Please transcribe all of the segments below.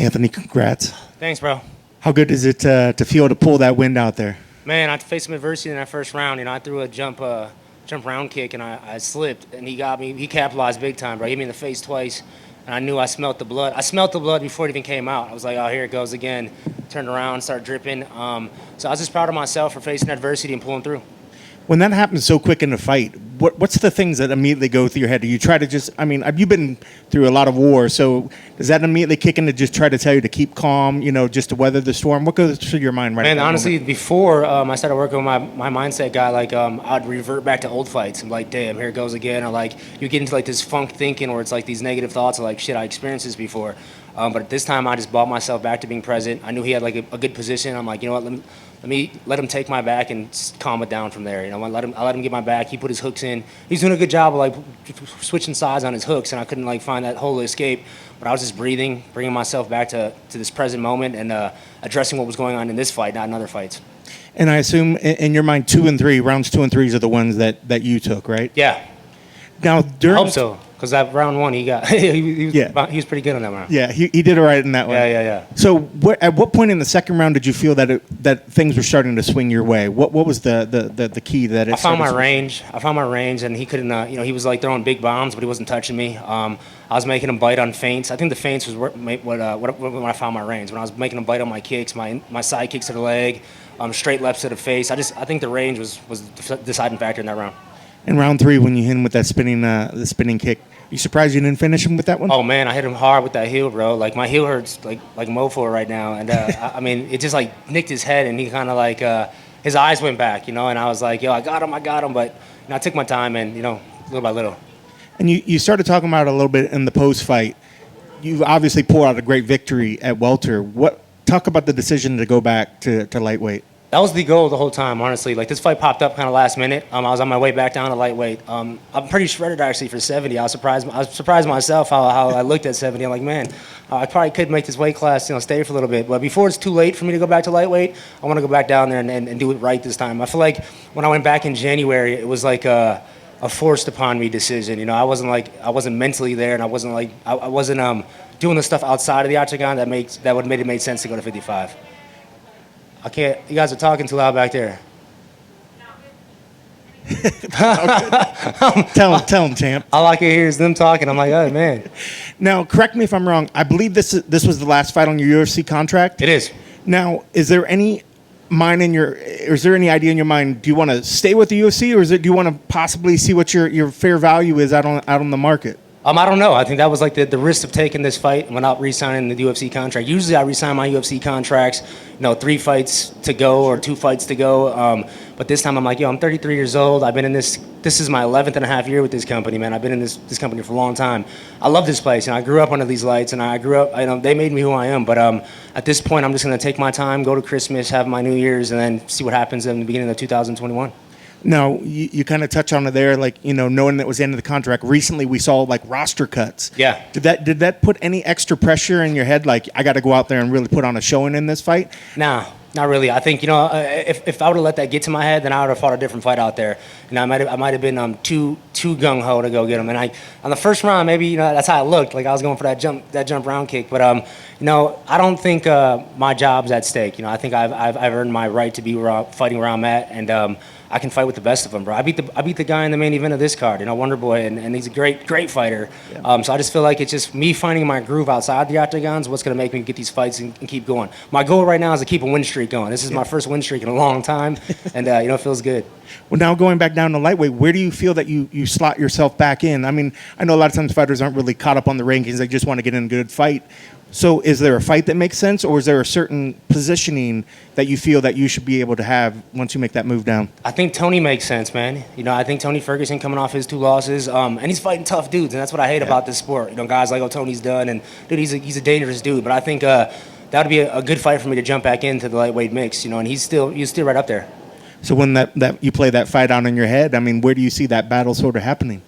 Anthony, congrats. Thanks, bro. How good is it to feel to pull that win out there? Man, I faced some adversity in that first round. I threw a jump round kick, and I slipped, and he got me. He capitalized big time, bro. He hit me in the face twice, and I knew I smelled the blood. I smelled the blood before it even came out. I was like, oh, here it goes again. Turned around, started dripping. So I was just proud of myself for facing adversity and pulling through. When that happens so quick in the fight, what's the things that immediately go through your head? Do you try to just, you've been through a lot of war, so does that immediately kick in to just try to tell you to keep calm, just to weather the storm? What goes through your mind right now? Man, honestly, before I started working with my mindset guy, I'd revert back to old fights. I'm like, damn, here it goes again. Or you get into this funk thinking where it's these negative thoughts of shit, I experienced this before. But this time I just brought myself back to being present. I knew he had a good position. I'm like, you know what, let me let him take my back and calm it down from there. I let him get my back. He put his hooks in. He's doing a good job of switching sides on his hooks, and I couldn't find that hole to escape. But I was just breathing, bringing myself back to this present moment, and addressing what was going on in this fight, not in other fights. And I assume in your mind, rounds 2 and 3 are the ones that you took, right? Yeah. Now I hope so. Because that round one, he was pretty good on that round. Yeah, he did it right in that one. Yeah. So at what point in the second round did you feel that things were starting to swing your way? What was the key that it? I found my range. And he couldn't. He was throwing big bombs, but he wasn't touching me. I was making him bite on feints. I think the feints was when I found my range. When I was making him bite on my kicks, my side kicks to the leg, straight lefts to the face. I think the range was the deciding factor in that round. In round 3, when you hit him with that spinning kick, you surprised you didn't finish him with that one? Oh man, I hit him hard with that heel, bro. My heel hurts like mofo right now, and it just nicked his head, and he kind of his eyes went back, and I was like, yo, I got him, but I took my time, and little by little. And you started talking about it a little bit in the post fight. You obviously pulled out a great victory at welter. Talk about the decision to go back to lightweight. That was the goal the whole time, honestly. This fight popped up kind of last minute. I was on my way back down to lightweight. I'm pretty shredded actually for 70. I was surprised myself how I looked at 70. I'm like, man, I probably could make this weight class, stay for a little bit. But before it's too late for me to go back to lightweight, I want to go back down there and do it right this time. I feel like when I went back in January, it was like a forced upon me decision. I wasn't mentally there, and I wasn't doing the stuff outside of the octagon that would make sense to go to 55. I can't. You guys are talking too loud back there. Tell him, champ. All I can hear is them talking. I'm like, oh man. Now, correct me if I'm wrong. I believe this was the last fight on your UFC contract. It is. Now, is there any idea in your mind? Do you want to stay with the UFC, or do you want to possibly see what your fair value is out on the market? I don't know. I think that was the risk of taking this fight without re-signing the UFC contract. Usually I re-sign my UFC contracts, 3 fights to go or 2 fights to go. But this time I'm like, I'm 33 years old. I've been in this is my 11th and a half year with this company, man. I've been in this company for a long time. I love this place, and I grew up under these lights, and I grew up, they made me who I am. But at this point, I'm just going to take my time, go to Christmas, have my New Year's, and then see what happens in the beginning of 2021. Now, you kind of touch on it there, knowing that it was the end of the contract. Recently, we saw roster cuts. Yeah. Did that put any extra pressure in your head? I got to go out there and really put on a showing in this fight? Nah, not really. I think if I would have let that get to my head, then I would have fought a different fight out there. I might have been too gung ho to go get him. And on the first round, maybe that's how it looked. I was going for that jump round kick. But I don't think my job's at stake. I think I've earned my right to be fighting where I'm at, and I can fight with the best of them, bro. I beat the guy in the main event of this card, Wonder Boy, and he's a great fighter. Yeah. So I just feel like it's just me finding my groove outside the octagons, what's going to make me get these fights and keep going. My goal right now is to keep a win streak going. This is my first win streak in a long time, and it feels good. Well, now going back down to lightweight, where do you feel that you slot yourself back in? I know a lot of times fighters aren't really caught up on the rankings. They just want to get in a good fight. So is there a fight that makes sense, or is there a certain positioning that you feel that you should be able to have once you make that move down? I think Tony makes sense, man. I think Tony Ferguson coming off his 2 losses, and he's fighting tough dudes, and that's what I hate about this sport. Guys like, oh, Tony's done, and dude, he's a dangerous dude. But I think that would be a good fight for me to jump back into the lightweight mix, and he's still right up there. So when that you play that fight out in your head, where do you see that battle sort of happening?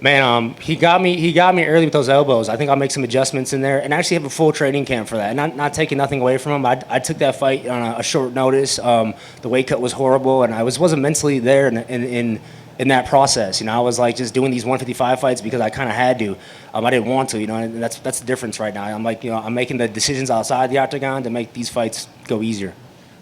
Man, he got me early with those elbows. I think I'll make some adjustments in there and actually have a full training camp for that. And not taking nothing away from him. I took that fight on a short notice. The weight cut was horrible, and I wasn't mentally there in in that process. You know, I was like just doing these 155 fights because I kind of had to. I didn't want to, you know, and that's the difference right now. I'm like, you know, I'm making the decisions outside the octagon to make these fights go easier.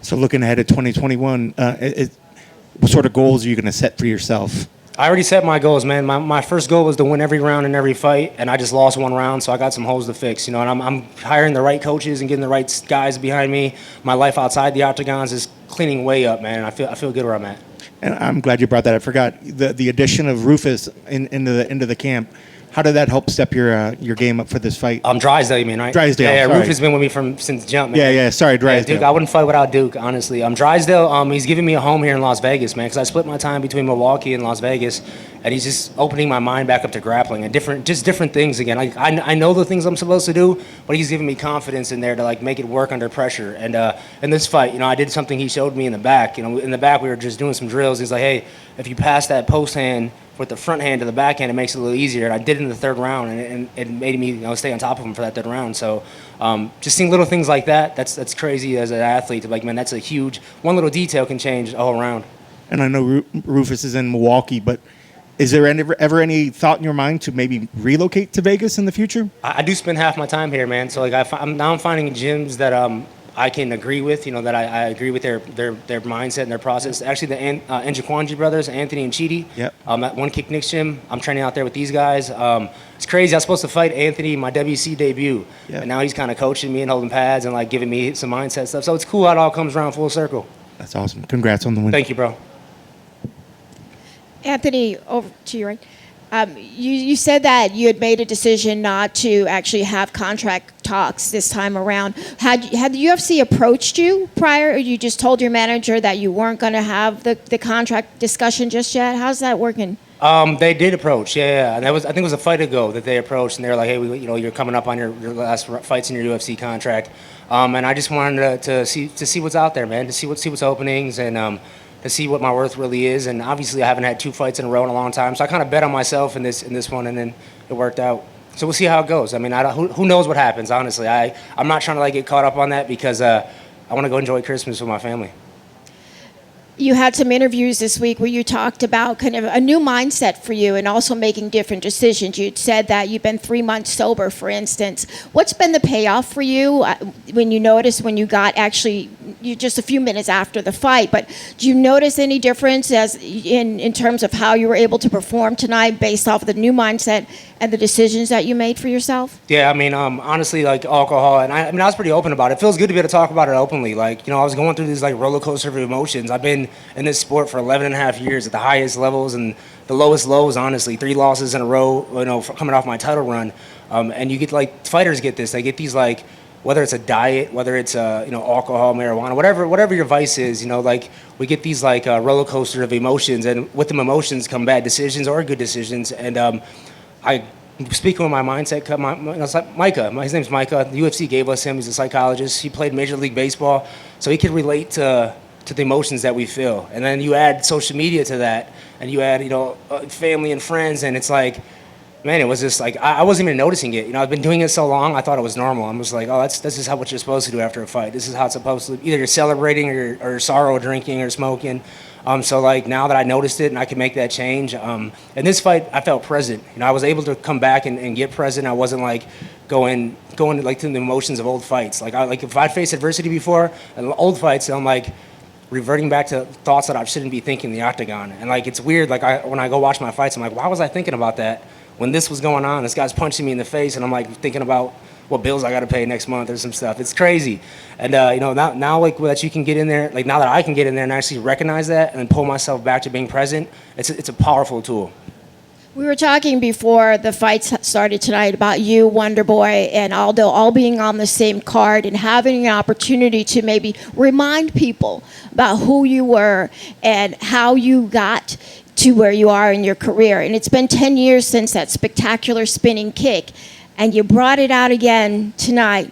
So looking ahead at 2021, what sort of goals are you going to set for yourself? I already set my goals, man. My first goal was to win every round in every fight, and I just lost one round, so I got some holes to fix, you know, and I'm hiring the right coaches and getting the right guys behind me. My life outside the octagons is cleaning way up, man, and I feel good where I'm at. And I'm glad you brought that. I forgot the addition of Rufus into the camp. How did that help step your game up for this fight? Drysdale, you mean, right? Drysdale, Yeah, sorry. Rufus has been with me since jump, man. Yeah, sorry, Drysdale. Yeah, Duke, I wouldn't fight without Duke, honestly. Drysdale, he's giving me a home here in Las Vegas, man, because I split my time between Milwaukee and Las Vegas, and he's just opening my mind back up to grappling and different things again. I know the things I'm supposed to do, but he's giving me confidence in there to like make it work under pressure. And in this fight, you know, I did something he showed me in the back. You know, in the back we were just doing some drills. He's like, hey, if you pass that post hand with the front hand to the back hand, it makes it a little easier. And I did it in the third round, and it made me, you know, stay on top of him for that third round. So just seeing little things like that, that's crazy as an athlete. Like, man, that's a huge, one little detail can change a whole round. And I know Rufus is in Milwaukee, but is there ever any thought in your mind to maybe relocate to Vegas in the future? I do spend half my time here, man. So like I'm finding gyms that I can agree with, you know, that I agree with their mindset and their process. Actually, the Njakwanji brothers, Anthony and Chidi, yep. At One Kick Nick's gym, I'm training out there with these guys. It's crazy. I was supposed to fight Anthony in my WC debut, yep. And now he's kind of coaching me and holding pads and like giving me some mindset stuff. So it's cool how it all comes around full circle. That's awesome. Congrats on the win. Thank you, bro. Anthony, over to you, right? You said that you had made a decision not to actually have contract talks this time around. Had the UFC approached you prior, or you just told your manager that you weren't going to have the contract discussion just yet? How's that working? They did approach, yeah. And I think it was a fight ago that they approached, and they were like, hey, you know, you're coming up on your last fights in your UFC contract. And I just wanted to see what's out there, man, to see what's openings, and to see what my worth really is. And obviously I haven't had 2 fights in a row in a long time, so I kind of bet on myself in this one, and then it worked out. So we'll see how it goes. I mean, who knows what happens, honestly. I'm not trying to like get caught up on that because I want to go enjoy Christmas with my family. You had some interviews this week where you talked about kind of a new mindset for you and also making different decisions. You'd said that you've been 3 months sober, for instance. What's been the payoff for you when you noticed when you got actually you just a few minutes after the fight? But do you notice any difference as in terms of how you were able to perform tonight based off of the new mindset and the decisions that you made for yourself? Yeah, I mean, honestly, like alcohol, and I was pretty open about it. It feels good to be able to talk about it openly. Like, you know, I was going through these like roller coaster of emotions. I've been in this sport for 11 and a half years at the highest levels and the lowest lows, honestly. 3 losses in a row, you know, coming off my title run. And you get like, fighters get this. They get these like, whether it's a diet, whether it's you know, alcohol, marijuana, whatever your vice is, you know, like we get these like roller coaster of emotions, and with them emotions come bad decisions or good decisions. And I speaking with my mindset, it's like Micah. His name's Micah. The UFC gave us him. He's a psychologist. He played Major League Baseball, so he could relate to the emotions that we feel. And then you add social media to that, and you add, you know, family and friends, and it's like, man, it was just like, I wasn't even noticing it. You know, I've been doing it so long, I thought it was normal. I'm just like, oh, this is what you're supposed to do after a fight. This is how it's supposed to, either you're celebrating or sorrow drinking or smoking. So like now that I noticed it and I can make that change, in this fight I felt present. You know, I was able to come back and get present. I wasn't like going like to the emotions of old fights. Like if I'd faced adversity before, old fights, I'm like reverting back to thoughts that I shouldn't be thinking in the octagon. And like it's weird. Like when I go watch my fights, I'm like, why was I thinking about that when this was going on? This guy's punching me in the face, and I'm like thinking about what bills I got to pay next month or some stuff. It's crazy. And, you know, now like that you can get in there, like now that I can get in there and actually recognize that and then pull myself back to being present, it's a powerful tool. We were talking before the fights started tonight about you, Wonder Boy, and Aldo all being on the same card and having an opportunity to maybe remind people about who you were and how you got to where you are in your career. And it's been 10 years since that spectacular spinning kick, and you brought it out again tonight.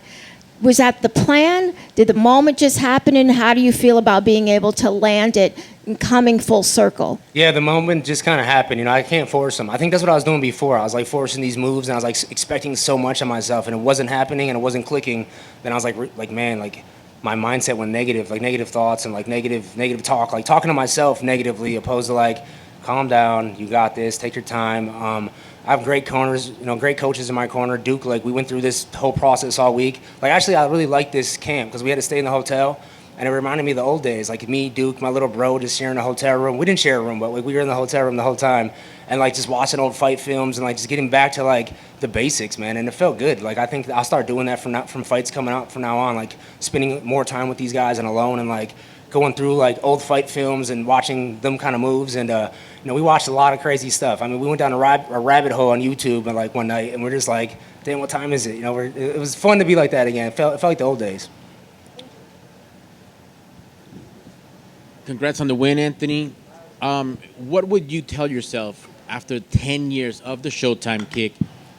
Was that the plan? Did the moment just happen? And how do you feel about being able to land it and coming full circle? Yeah, the moment just kind of happened. You know, I can't force them. I think that's what I was doing before. I was like forcing these moves, and I was like expecting so much of myself, and it wasn't happening, and it wasn't clicking. Then I was like man, like my mindset went negative, like negative thoughts and like negative talk, like talking to myself negatively, opposed to like calm down. You got this. Take your time. I have great corners, great coaches in my corner. Duke, like, we went through this whole process all week. Like, actually, I really like this camp because we had to stay in the hotel, and it reminded me of the old days. Like, me, Duke, my little bro, just sharing a hotel room. We didn't share a room, but like, we were in the hotel room the whole time, and like just watching old fight films and like just getting back to like the basics, man. And it felt good. Like, I think I'll start doing that from fights coming out from now on. Like, spending more time with these guys and alone, and like going through like old fight films and watching them kind of moves. And we watched a lot of crazy stuff. I mean, we went down a rabbit hole on YouTube and like one night, and we're just like, damn, what time is it? It was fun to be like that again. It felt like the old days. Congrats on the win, Anthony. What would you tell yourself after 10 years of the Showtime kick,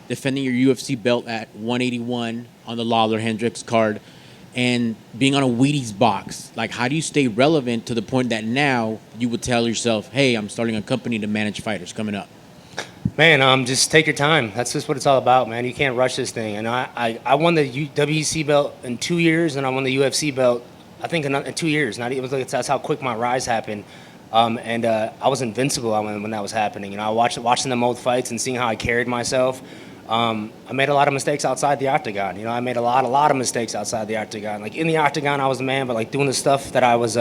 defending your UFC belt at 181 on the Lawler-Hendricks card, and being on a Wheaties box? Like, how do you stay relevant to the point that now you would tell yourself, hey, I'm starting a company to manage fighters coming up? Man, just take your time. That's just what it's all about, man. You can't rush this thing. And I won the WEC belt in 2 years, and I won the UFC belt, I think, in 2 years. That's how quick my rise happened. I was invincible when that was happening. Watching them old fights and seeing how I carried myself. I made a lot of mistakes outside the octagon. I made a lot of mistakes outside the octagon. Like, in the octagon, I was the man, but like doing the stuff that I was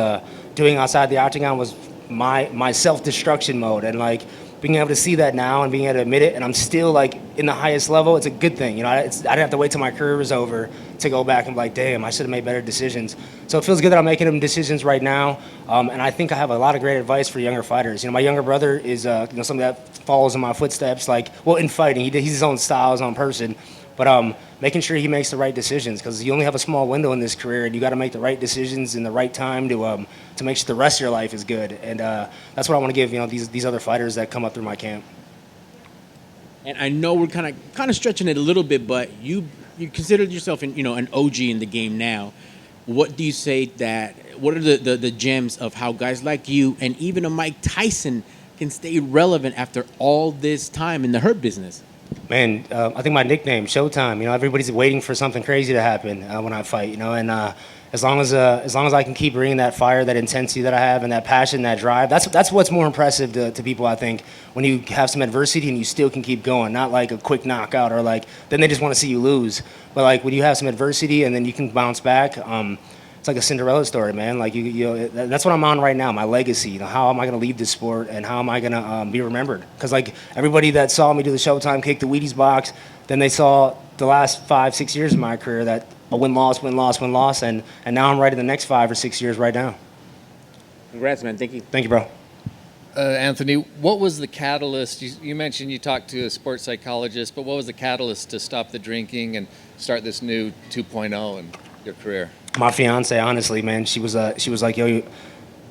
doing outside the octagon was my self-destruction mode. And like being able to see that now and being able to admit it, and I'm still like in the highest level, it's a good thing. I didn't have to wait till my career was over to go back and be like, damn, I should have made better decisions. So it feels good that I'm making them decisions right now. And I think I have a lot of great advice for younger fighters. My younger brother is somebody that follows in my footsteps, in fighting. He's his own style, his own person. But making sure he makes the right decisions, because you only have a small window in this career, and you got to make the right decisions in the right time to make sure the rest of your life is good. And that's what I want to give these other fighters that come up through my camp. And I know we're kind of stretching it a little bit, but you considered yourself an OG in the game now. What do you say what are the gems of how guys like you and even a Mike Tyson can stay relevant after all this time in the hurt business? Man, I think my nickname, Showtime. Everybody's waiting for something crazy to happen when I fight. And as long as I can keep bringing that fire, that intensity that I have, and that passion, that drive, that's what's more impressive to people. I think when you have some adversity and you still can keep going, not like a quick knockout or like then they just want to see you lose. But like when you have some adversity and then you can bounce back. It's like a Cinderella story, man. Like that's what I'm on right now. My legacy. How am I going to leave this sport, and how am I going to be remembered? Because like everybody that saw me do the Showtime kick, the Wheaties box, then they saw the last 5-6 years of my career that a win-loss, and now I'm right in the next 5 or 6 years right now. Congrats, man. Thank you. Thank you, bro. Anthony, what was the catalyst? You mentioned you talked to a sports psychologist, but what was the catalyst to stop the drinking and start this new 2.0 in your career? My fiance, honestly, man, she was like, yo,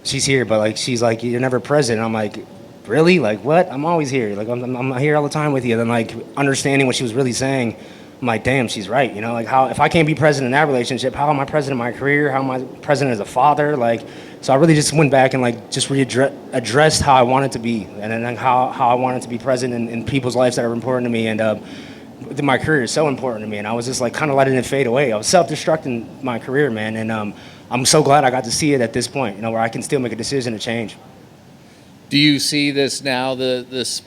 she's here, but like she's like, you're never present. I'm like, really? Like what? I'm always here. Like I'm here all the time with you. And then like understanding what she was really saying, I'm like, damn, she's right. Like how if I can't be present in that relationship, how am I present in my career? How am I present as a father? Like, so I really just went back and like just addressed how I wanted to be, and then how I wanted to be present in people's lives that are important to me. And my career is so important to me, and I was just like kind of letting it fade away. I was self-destructing my career, man, and I'm so glad I got to see it at this point, where I can still make a decision to change. Do you see this now, this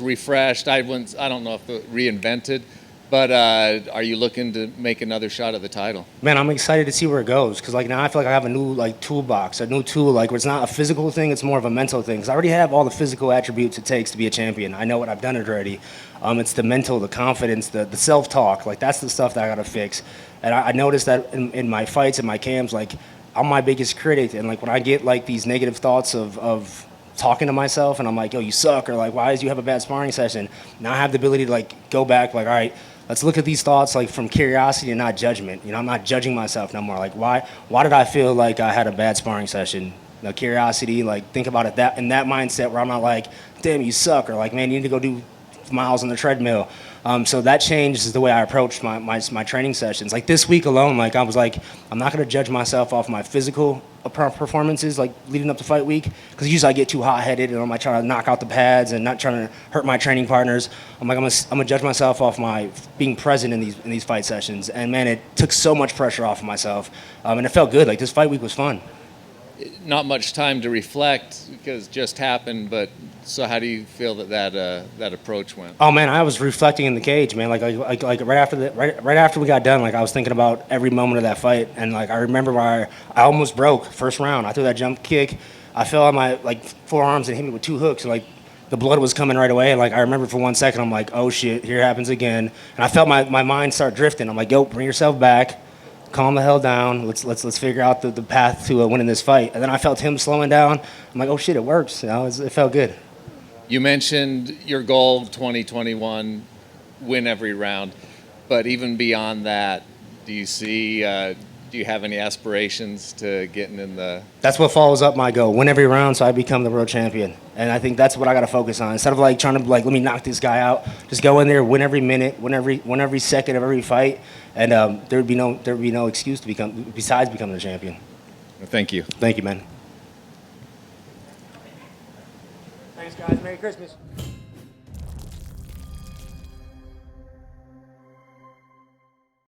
refreshed? I don't know if reinvented, but are you looking to make another shot at the title? Man, I'm excited to see where it goes, because like now I feel like I have a new like toolbox, a new tool, like where it's not a physical thing, it's more of a mental thing. Because I already have all the physical attributes it takes to be a champion. I know what I've done it already. It's the mental, the confidence, the self-talk. Like that's the stuff that I gotta fix. And I noticed that in my fights and my camps, like I'm my biggest critic. And like when I get like these negative thoughts of talking to myself, and I'm like, yo, you suck, or like, why did you have a bad sparring session? Now I have the ability to like go back, like, all right, let's look at these thoughts like from curiosity and not judgment. I'm not judging myself no more. Like why did I feel like I had a bad sparring session? Curiosity, like think about it in that mindset where I'm not like, damn, you suck, or like, man, you need to go do miles on the treadmill. So that changed the way I approached my training sessions. Like this week alone, like I was like, I'm not gonna judge myself off my physical performances like leading up to fight week, because usually I get too hot-headed and I'm like trying to knock out the pads and not trying to hurt my training partners. I'm gonna judge myself off my being present in these fight sessions. And man, it took so much pressure off of myself, and it felt good. Like this fight week was fun. not much time to reflect because it just happened. But so how do you feel that approach went? Oh man, I was reflecting in the cage, man. Like right after we got done, like I was thinking about every moment of that fight, and like I remember where I almost broke first round. I threw that jump kick, I fell on my like forearms and hit me with 2 hooks. Like the blood was coming right away, and like I remember for 1 second, I'm like, oh shit, here it happens again. And I felt my mind start drifting. I'm like, yo, bring yourself back, calm the hell down. Let's figure out the path to winning this fight. And then I felt him slowing down. I'm like, oh shit, it works. You know, it felt good. You mentioned your goal 2021, win every round, but even beyond that, do you have any aspirations to getting in the? That's what follows up my goal. Win every round so I become the world champion. And I think that's what I got to focus on. Instead of like trying to like, let me knock this guy out, just go in there, win every minute, win every second of every fight. And there would be no excuse to besides becoming the champion. Thank you. Thank you, man. Thanks, guys. Merry Christmas.